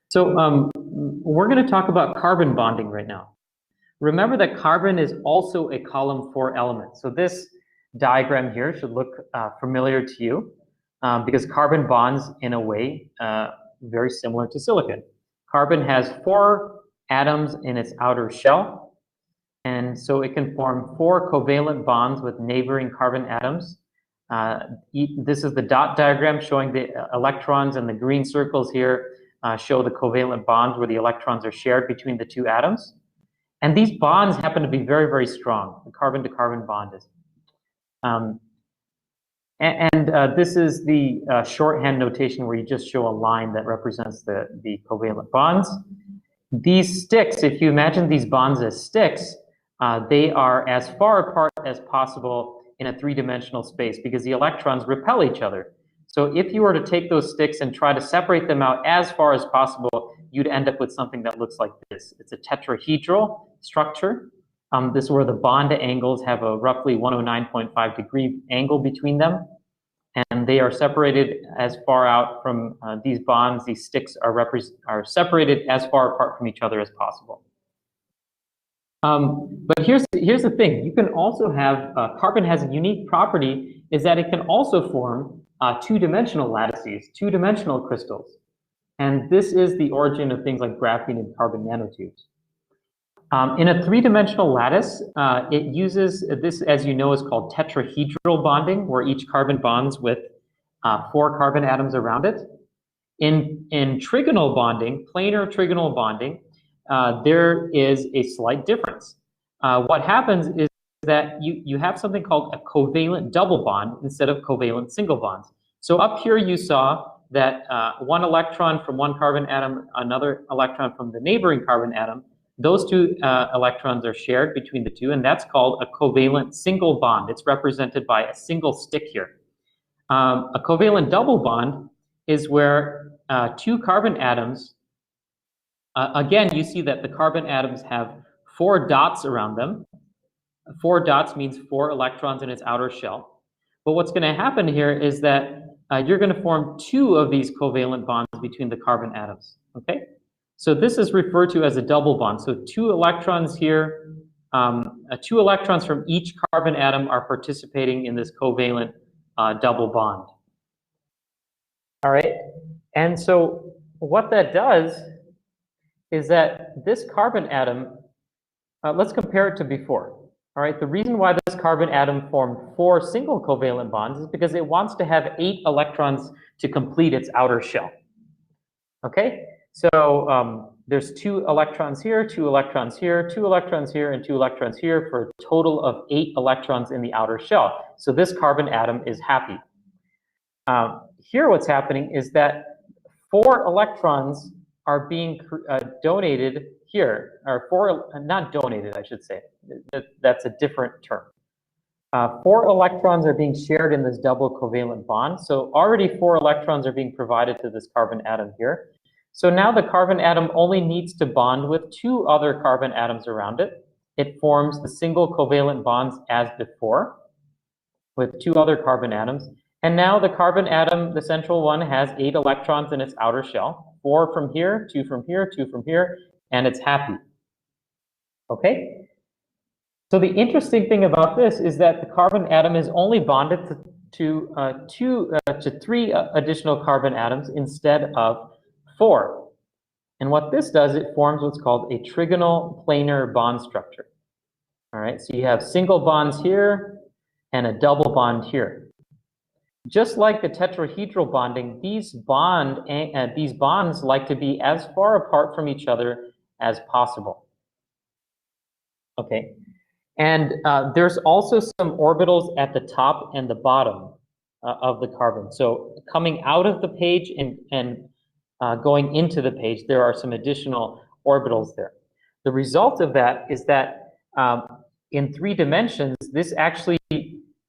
So we're going to talk about carbon bonding right now. Remember that carbon is also a column 4 element. So this diagram here should look familiar to you because carbon bonds in a way very similar to silicon. Carbon has 4 atoms in its outer shell, and so it can form 4 covalent bonds with neighboring carbon atoms. This is the dot diagram showing the electrons, and the green circles here show the covalent bonds where the electrons are shared between the 2 atoms. And these bonds happen to be very, very strong. The carbon-to-carbon bond is. This is the shorthand notation where you just show a line that represents the covalent bonds. These sticks, if you imagine these bonds as sticks, they are as far apart as possible in a 3-dimensional space because the electrons repel each other. So if you were to take those sticks and try to separate them out as far as possible, you'd end up with something that looks like this. It's a tetrahedral structure. This is where the bond angles have a roughly 109.5 degree angle between them. And they are separated as far out from these bonds. These sticks are separated as far apart from each other as possible. But here's the thing. You can also have, carbon has a unique property, is that it can also form 2-dimensional lattices, 2-dimensional crystals. And this is the origin of things like graphene and carbon nanotubes. In a 3-dimensional lattice, it uses, this as you know is called tetrahedral bonding, where each carbon bonds with 4 carbon atoms around it. In trigonal bonding, planar trigonal bonding, there is a slight difference. What happens is that you have something called a covalent double bond instead of covalent single bonds. So up here you saw that 1 electron from 1 carbon atom, another electron from the neighboring carbon atom, those two electrons are shared between the two, and that's called a covalent single bond. It's represented by a single stick here. A covalent double bond is where two carbon atoms, again, you see that the carbon atoms have 4 dots around them. 4 dots means 4 electrons in its outer shell. But what's going to happen here is that you're going to form 2 of these covalent bonds between the carbon atoms, okay? So this is referred to as a double bond. So 2 electrons here, 2 electrons from each carbon atom are participating in this covalent double bond. All right, and so what that does is that this carbon atom, let's compare it to before. All right, the reason why this carbon atom formed 4 single covalent bonds is because it wants to have 8 electrons to complete its outer shell. Okay, so there's 2 electrons here, 2 electrons here, 2 electrons here, and 2 electrons here for a total of 8 electrons in the outer shell. So this carbon atom is happy. Here what's happening is that 4 electrons are being donated here, or not donated, I should say. That's a different term. 4 electrons are being shared in this double covalent bond. So already 4 electrons are being provided to this carbon atom here. So now the carbon atom only needs to bond with 2 other carbon atoms around it. It forms the single covalent bonds as before with 2 other carbon atoms. And now the carbon atom, the central one, has 8 electrons in its outer shell. 4 from here, 2 from here, 2 from here, and it's happy. Okay? So the interesting thing about this is that the carbon atom is only bonded to 3 additional carbon atoms instead of 4. And what this does, it forms what's called a trigonal planar bond structure. All right, so you have single bonds here and a double bond here. Just like the tetrahedral bonding, these bonds like to be as far apart from each other as possible. Okay, and there's also some orbitals at the top and the bottom of the carbon. So coming out of the page and going into the page, there are some additional orbitals there. The result of that is that in 3 dimensions, this actually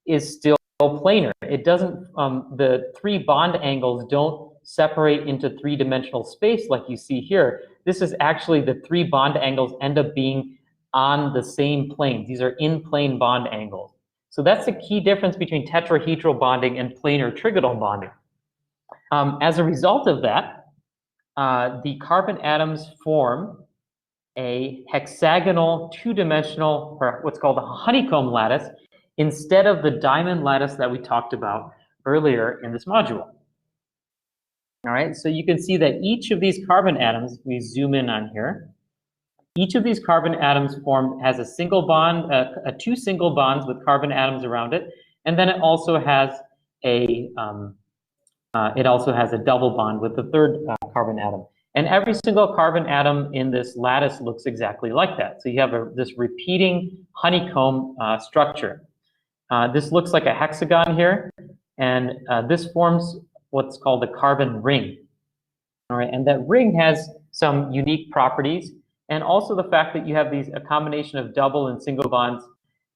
is still planar. It doesn't, the 3 bond angles don't separate into 3-dimensional space like you see here. This is actually the 3 bond angles end up being on the same plane. These are in-plane bond angles. So that's the key difference between tetrahedral bonding and planar trigonal bonding. As a result of that, the carbon atoms form a hexagonal 2-dimensional, or what's called a honeycomb lattice, instead of the diamond lattice that we talked about earlier in this module. All right, so you can see that each of these carbon atoms, we zoom in on here, each of these carbon atoms has a single bond, 2 single bonds with carbon atoms around it, and then it also has a double bond with the 3rd carbon atom. And every single carbon atom in this lattice looks exactly like that. So you have this repeating honeycomb structure. This looks like a hexagon here, and this forms what's called a carbon ring. All right, and that ring has some unique properties, and also the fact that you have a combination of double and single bonds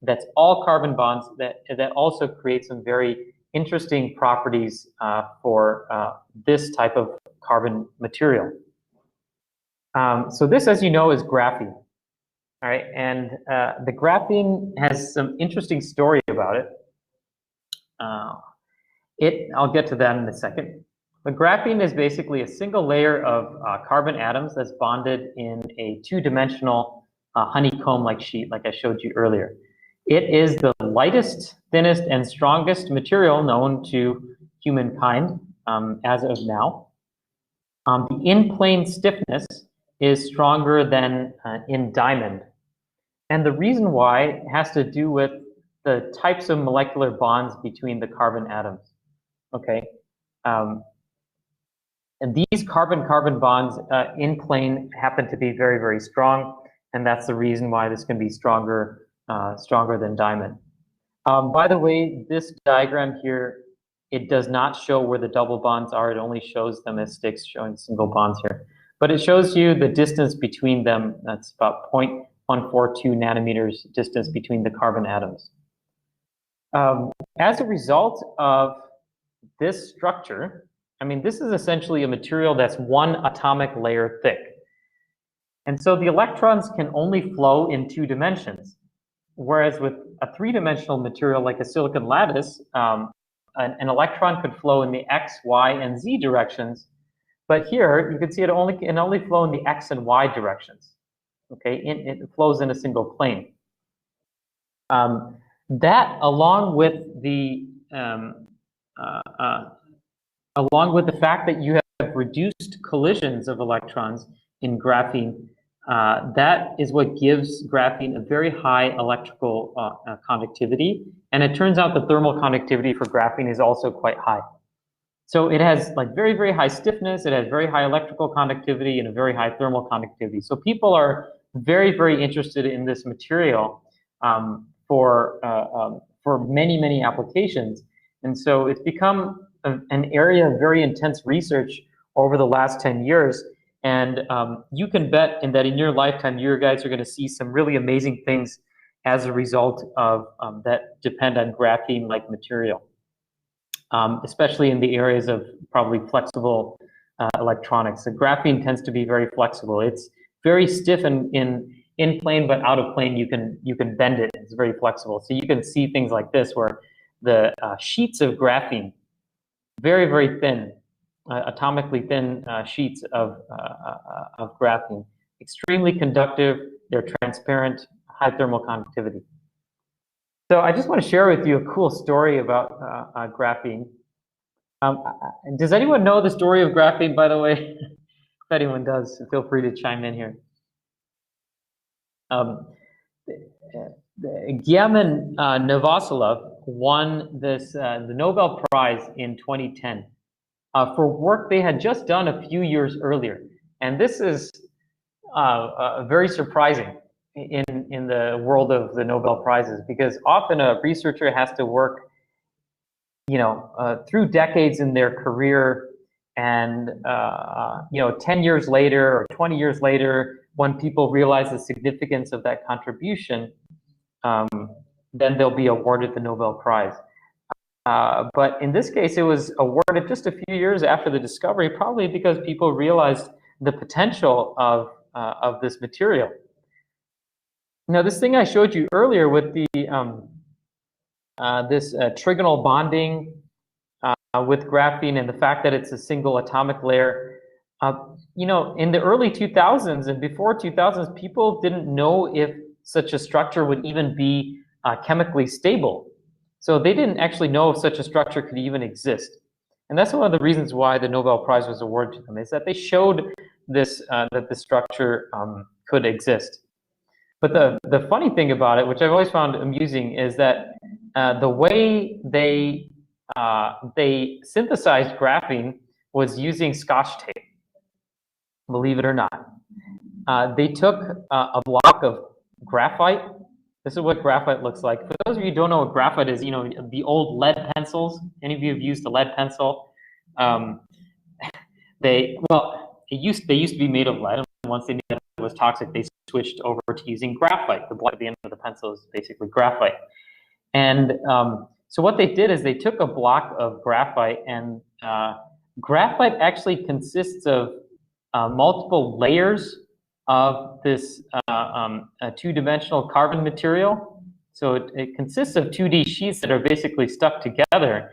that's all carbon bonds that also creates some very interesting properties for this type of carbon material. So this, as you know, is graphene. All right, and the graphene has some interesting story about it. I'll get to that in a second. The graphene is basically a single layer of carbon atoms that's bonded in a 2-dimensional honeycomb-like sheet, like I showed you earlier. It is the lightest, thinnest, and strongest material known to humankind as of now. The in-plane stiffness is stronger than in diamond. And the reason why has to do with the types of molecular bonds between the carbon atoms. Okay, and these carbon-carbon bonds in plane happen to be very, very strong, and that's the reason why this can be stronger than diamond. By the way, this diagram here, it does not show where the double bonds are. It only shows them as sticks showing single bonds here. but it shows you the distance between them. That's about 0.142 nanometers distance between the carbon atoms. As a result of this structure, I mean, this is essentially a material that's one atomic layer thick. And so the electrons can only flow in 2 dimensions. Whereas with a 3-dimensional material like a silicon lattice, an electron could flow in the x, y, and z directions. But here, you can see it can only flow in the x and y directions. Okay, it flows in a single plane. That, along with the fact that you have reduced collisions of electrons in graphene, that is what gives graphene a very high electrical conductivity. And it turns out the thermal conductivity for graphene is also quite high. So it has like very, very high stiffness, it has very high electrical conductivity and a very high thermal conductivity. So people are very, very interested in this material for many, many applications. And so it's become an area of very intense research over the last 10 years. And you can bet that in your lifetime, you guys are going to see some really amazing things as a result of that depend on graphene-like material, especially in the areas of probably flexible electronics. So graphene tends to be very flexible. It's very stiff in plane, but out of plane you can bend it. It's very flexible. So you can see things like this where the sheets of graphene, very, very thin, atomically thin sheets of graphene, extremely conductive, they're transparent, high thermal conductivity. So I just want to share with you a cool story about graphene. Does anyone know the story of graphene, by the way? If anyone does, feel free to chime in here. Giamin Novoselov won the Nobel Prize in 2010 for work they had just done a few years earlier. And this is very surprising in the world of the Nobel Prizes, because often a researcher has to work, through decades in their career, and 10 years later or 20 years later, when people realize the significance of that contribution, then they'll be awarded the Nobel Prize. But in this case, it was awarded just a few years after the discovery, probably because people realized the potential of this material. Now, this thing I showed you earlier with the this trigonal bonding with graphene and the fact that it's a single atomic layer, in the early 2000s and before 2000s, people didn't know if such a structure would even be chemically stable. So they didn't actually know if such a structure could even exist. And that's one of the reasons why the Nobel Prize was awarded to them, is that they showed this that the structure could exist. But the funny thing about it, which I've always found amusing, is that the way they synthesized graphene was using Scotch tape, believe it or not. They took a block of graphite. This is what graphite looks like. For those of you who don't know what graphite is, the old lead pencils. Any of you have used a lead pencil? They used to be made of lead, and once they knew that it was toxic, they switched over to using graphite. The block at the end of the pencil is basically graphite. And so what they did is they took a block of graphite, and graphite actually consists of multiple layers of this two-dimensional carbon material. So it consists of 2D sheets that are basically stuck together.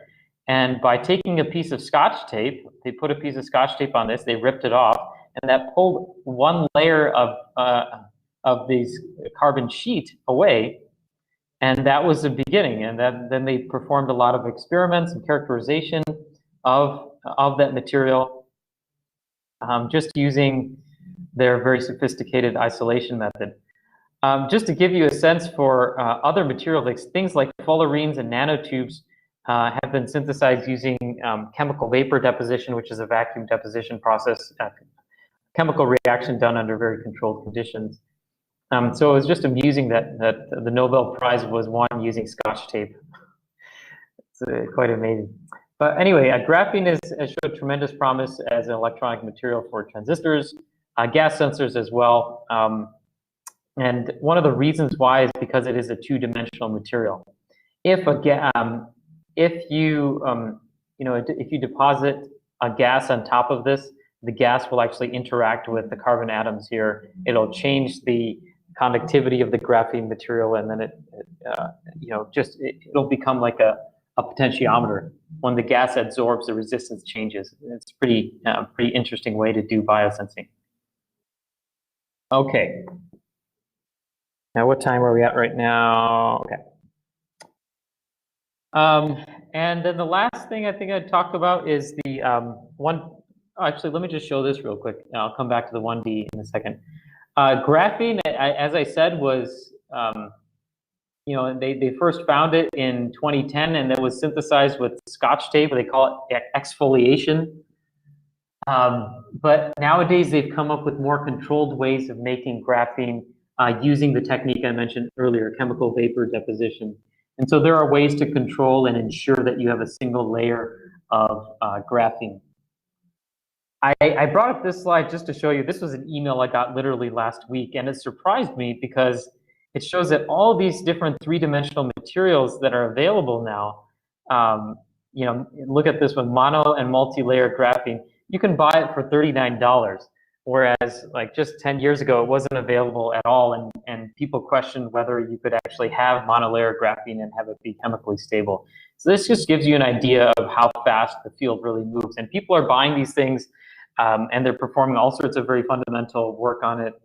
And by taking a piece of Scotch tape, they put a piece of Scotch tape on this, they ripped it off, and that pulled one layer of these carbon sheet away. And that was the beginning. And then they performed a lot of experiments and characterization of that material, just using their very sophisticated isolation method. Just to give you a sense for other materials, like things like fullerenes and nanotubes have been synthesized using chemical vapor deposition, which is a vacuum deposition process, chemical reaction done under very controlled conditions. So it was just amusing that the Nobel Prize was won using Scotch tape. It's quite amazing. But anyway, graphene has showed tremendous promise as an electronic material for transistors, gas sensors as well. And one of the reasons why is because it is a two-dimensional material. If you deposit a gas on top of this, the gas will actually interact with the carbon atoms here. It'll change the conductivity of the graphene material, and then it'll become like a potentiometer. When the gas adsorbs, the resistance changes. It's pretty interesting way to do biosensing. Okay. Now, what time are we at right now? Okay. And then the last thing I think I'd talk about is the actually, let me just show this real quick. I'll come back to the 1D in a second. Graphene, as I said, was, they first found it in 2010, and it was synthesized with Scotch tape. They call it exfoliation. But nowadays, they've come up with more controlled ways of making graphene using the technique I mentioned earlier, chemical vapor deposition. And so there are ways to control and ensure that you have a single layer of graphene. I brought up this slide just to show you, this was an email I got literally last week, and it surprised me because it shows that all these different three-dimensional materials that are available now, look at this one, mono and multi-layer graphene, you can buy it for $39. Whereas like just 10 years ago, it wasn't available at all, and people questioned whether you could actually have monolayer graphene and have it be chemically stable. So this just gives you an idea of how fast the field really moves. And people are buying these things, and they're performing all sorts of very fundamental work on it.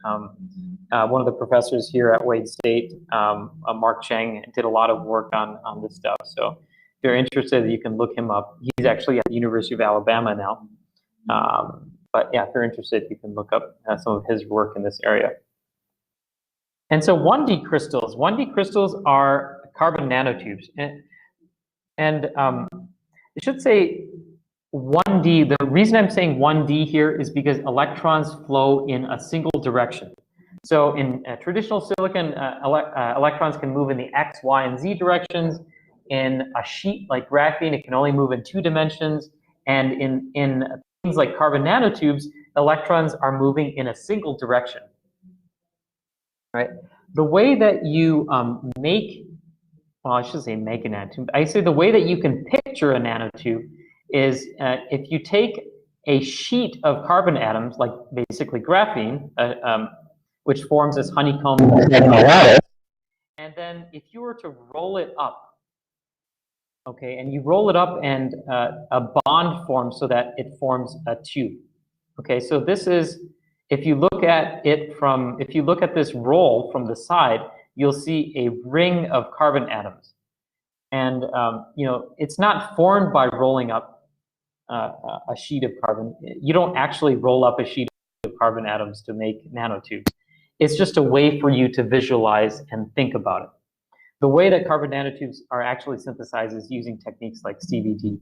One of the professors here at Wade State, Mark Cheng, did a lot of work on this stuff. So if you're interested, you can look him up. He's actually at the University of Alabama now. But yeah, if you're interested, you can look up some of his work in this area. And so 1D crystals. 1D crystals are carbon nanotubes. And I should say 1D, the reason I'm saying 1D here is because electrons flow in a single direction. So in traditional silicon, electrons can move in the X, Y, and Z directions. In a sheet like graphene, it can only move in 2 dimensions. And in things like carbon nanotubes, electrons are moving in a single direction, right? The way that you I should say make a nanotube. I say the way that you can picture a nanotube is if you take a sheet of carbon atoms, like basically graphene, which forms this honeycomb, and then if you were to roll it up, okay, and you roll it up and a bond forms so that it forms a tube. Okay, so this is, if you look at this roll from the side, you'll see a ring of carbon atoms. And, it's not formed by rolling up a sheet of carbon. You don't actually roll up a sheet of carbon atoms to make nanotubes. It's just a way for you to visualize and think about it. The way that carbon nanotubes are actually synthesized is using techniques like CVD.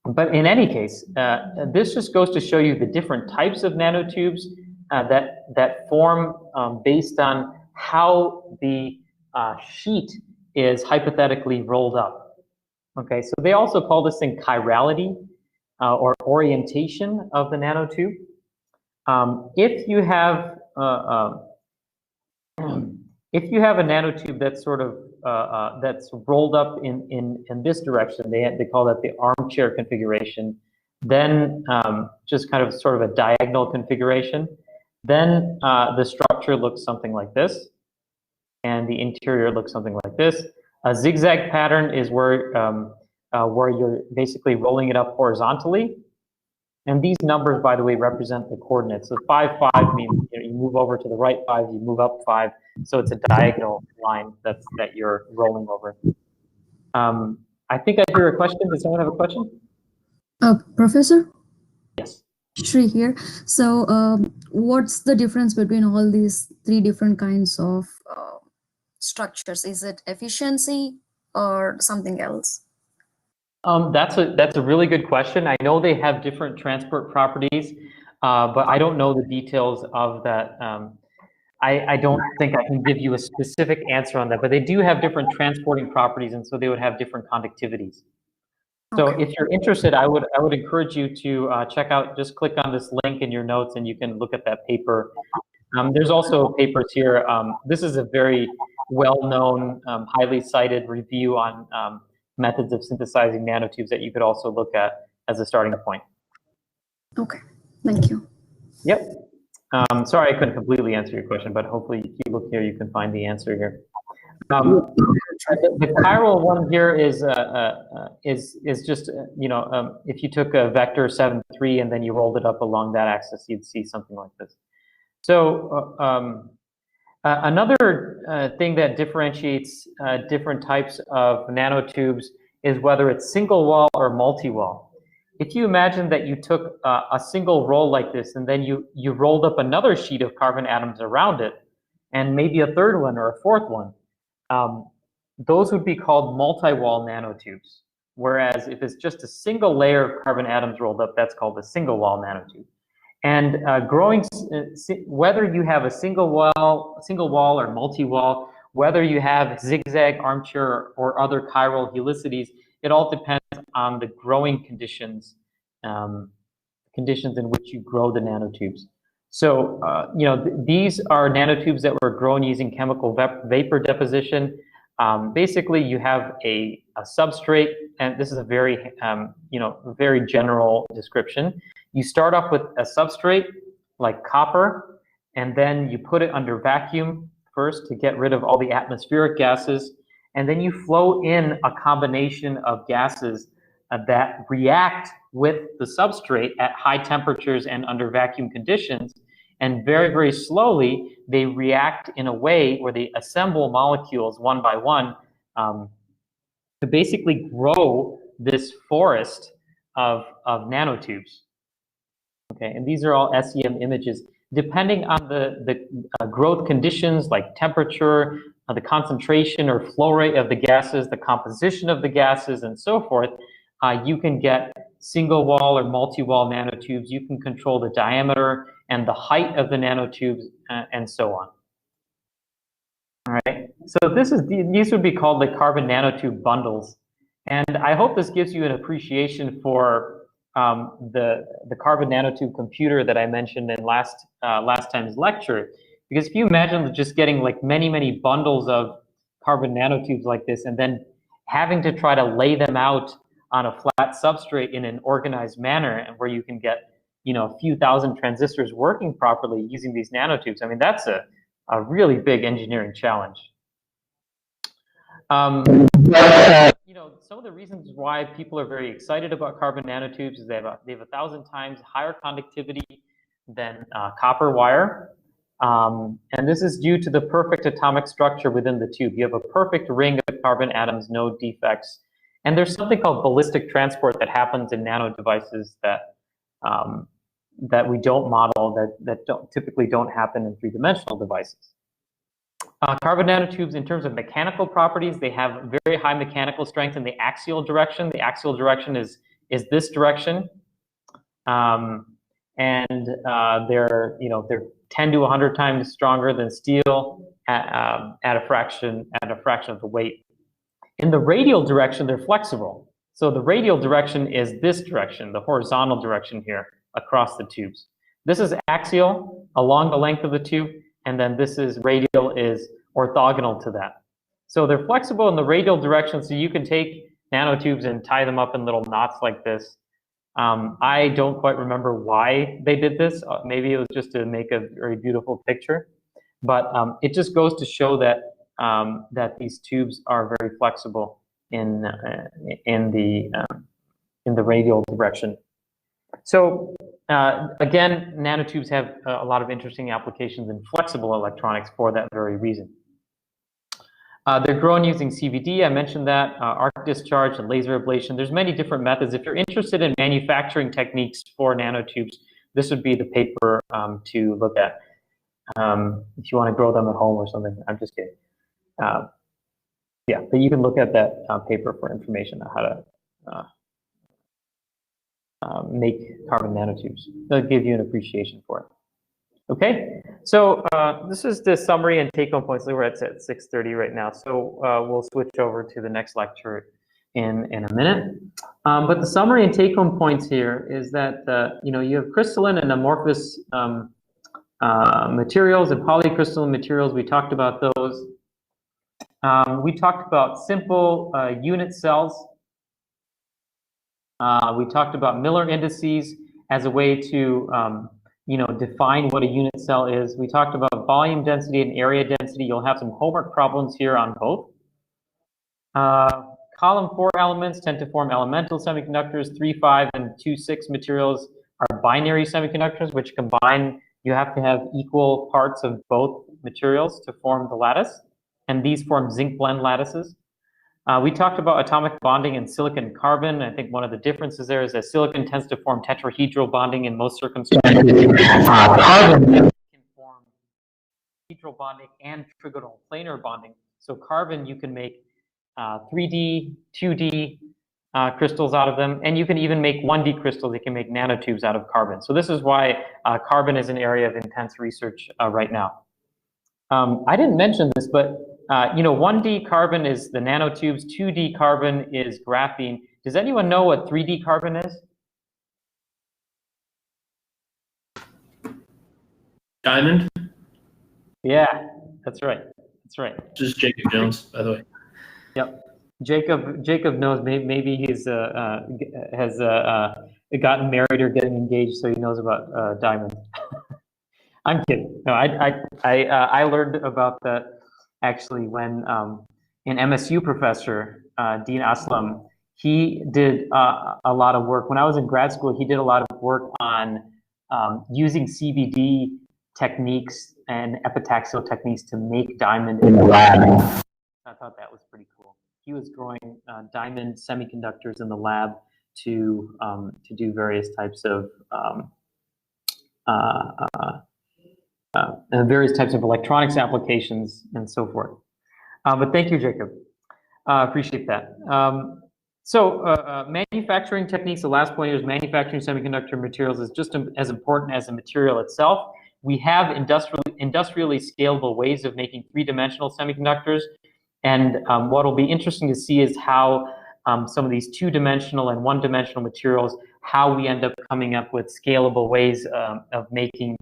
But in any case, this just goes to show you the different types of nanotubes that form based on how the sheet is hypothetically rolled up. Okay, so they also call this thing chirality or orientation of the nanotube. If you have a nanotube that's sort of that's rolled up in this direction, they call that the armchair configuration. Then just kind of sort of a diagonal configuration. Then the structure looks something like this, and the interior looks something like this. A zigzag pattern is where you're basically rolling it up horizontally. And these numbers, by the way, represent the coordinates. So 5, 5 means you move over to the right 5, you move up 5. So it's a diagonal line that you're rolling over. I think I hear a question. Does someone have a question? Professor? Yes. Shri here. So what's the difference between all these 3 different kinds of structures? Is it efficiency or something else? That's a really good question. I know they have different transport properties, but I don't know the details of that. I don't think I can give you a specific answer on that, but they do have different transporting properties, and so they would have different conductivities. So Okay. if you're interested, I would encourage you to check out, just click on this link in your notes and you can look at that paper. There's also papers here. This is a very well-known, highly cited review on methods of synthesizing nanotubes that you could also look at as a starting point. Okay. Thank you. Yep. Sorry I couldn't completely answer your question, but hopefully if you look here, you can find the answer here. The chiral one here is just, if you took a vector 7,3 and then you rolled it up along that axis, you'd see something like this. So another thing that differentiates different types of nanotubes is whether it's single wall or multi-wall. If you imagine that you took a single roll like this and then you rolled up another sheet of carbon atoms around it, and maybe a third one or a fourth one, those would be called multi-wall nanotubes. Whereas if it's just a single layer of carbon atoms rolled up, that's called a single wall nanotube. And whether you have a single wall or multi-wall, whether you have zigzag, armchair, or other chiral helicities, it all depends on the growing conditions, conditions in which you grow the nanotubes. So, these are nanotubes that were grown using chemical vapor deposition. Basically, you have a substrate, and this is a very, very general description. You start off with a substrate like copper, and then you put it under vacuum first to get rid of all the atmospheric gases, and then you flow in a combination of gases that react with the substrate at high temperatures and under vacuum conditions, and very, very slowly they react in a way where they assemble molecules one by one to basically grow this forest of nanotubes. Okay, and these are all SEM images. Depending on the growth conditions like temperature, the concentration or flow rate of the gases, the composition of the gases, and so forth, you can get single wall or multi-wall nanotubes. You can control the diameter and the height of the nanotubes, and so on. All right, so these would be called the carbon nanotube bundles. And I hope this gives you an appreciation for the carbon nanotube computer that I mentioned in last time's lecture. Because if you imagine just getting like many bundles of carbon nanotubes like this and then having to try to lay them out on a flat substrate in an organized manner, and where you can get a few thousand transistors working properly using these nanotubes, I mean, that's a really big engineering challenge. Some of the reasons why people are very excited about carbon nanotubes is they have 1,000 times higher conductivity than copper wire. And this is due to the perfect atomic structure within the tube. You have a perfect ring of carbon atoms, no defects. And there's something called ballistic transport that happens in nano devices that we don't model, that typically don't happen in three-dimensional devices. Carbon nanotubes, in terms of mechanical properties, they have very high mechanical strength in the axial direction. The axial direction is this direction, and they're 10 to 100 times stronger than steel at a fraction of the weight. In the radial direction, they're flexible. So the radial direction is this direction, the horizontal direction here across the tubes. This is axial along the length of the tube, and then this is radial is orthogonal to that. So they're flexible in the radial direction, so you can take nanotubes and tie them up in little knots like this. I don't quite remember why they did this. Maybe it was just to make a very beautiful picture, but it just goes to show that that these tubes are very flexible in the radial direction. So again, nanotubes have a lot of interesting applications in flexible electronics for that very reason. They're grown using CVD, I mentioned that, arc discharge and laser ablation. There's many different methods. If you're interested in manufacturing techniques for nanotubes, this would be the paper to look at if you want to grow them at home or something. I'm just kidding. Yeah, but you can look at that paper for information on how to make carbon nanotubes. They'll give you an appreciation for it. Okay, so this is the summary and take-home points. We're at 6:30 right now, so we'll switch over to the next lecture. in a minute. But the summary and take-home points here is that you have crystalline and amorphous materials and polycrystalline materials. We talked about those. We talked about simple unit cells. We talked about Miller indices as a way to define what a unit cell is. We talked about volume density and area density. You'll have some homework problems here on both. Column 4 elements tend to form elemental semiconductors. 3, 5, and 2, 6 materials are binary semiconductors, which combine. You have to have equal parts of both materials to form the lattice, and these form zinc blende lattices. We talked about atomic bonding in silicon and carbon. I think one of the differences there is that silicon tends to form tetrahedral bonding in most circumstances. Carbon can form hedral bonding and trigonal planar bonding. So carbon, you can make 3D, 2D crystals out of them, and you can even make 1D crystals. You can make nanotubes out of carbon. So this is why carbon is an area of intense research right now. I didn't mention this, but 1D carbon is the nanotubes, 2D carbon is graphene. Does anyone know what 3D carbon is? Diamond? Yeah, that's right. That's right. This is Jacob Jones, by the way. Yep. Jacob knows. Maybe he's has gotten married or getting engaged, so he knows about diamonds. I'm kidding. No, I learned about that actually when an MSU professor, Dean Aslam, he did a lot of work. When I was in grad school, he did a lot of work on using CVD techniques and epitaxial techniques to make diamond in the lab. I thought that was pretty cool. He was growing diamond semiconductors in the lab to do various types of electronics applications and so forth. But thank you, Jacob. Appreciate that. Manufacturing techniques, the last point here is manufacturing semiconductor materials is just as important as the material itself. We have industrially scalable ways of making three-dimensional semiconductors. And what will be interesting to see is how some of these two-dimensional and one-dimensional materials, how we end up coming up with scalable ways of making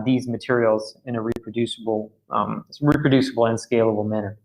these materials in a reproducible and scalable manner.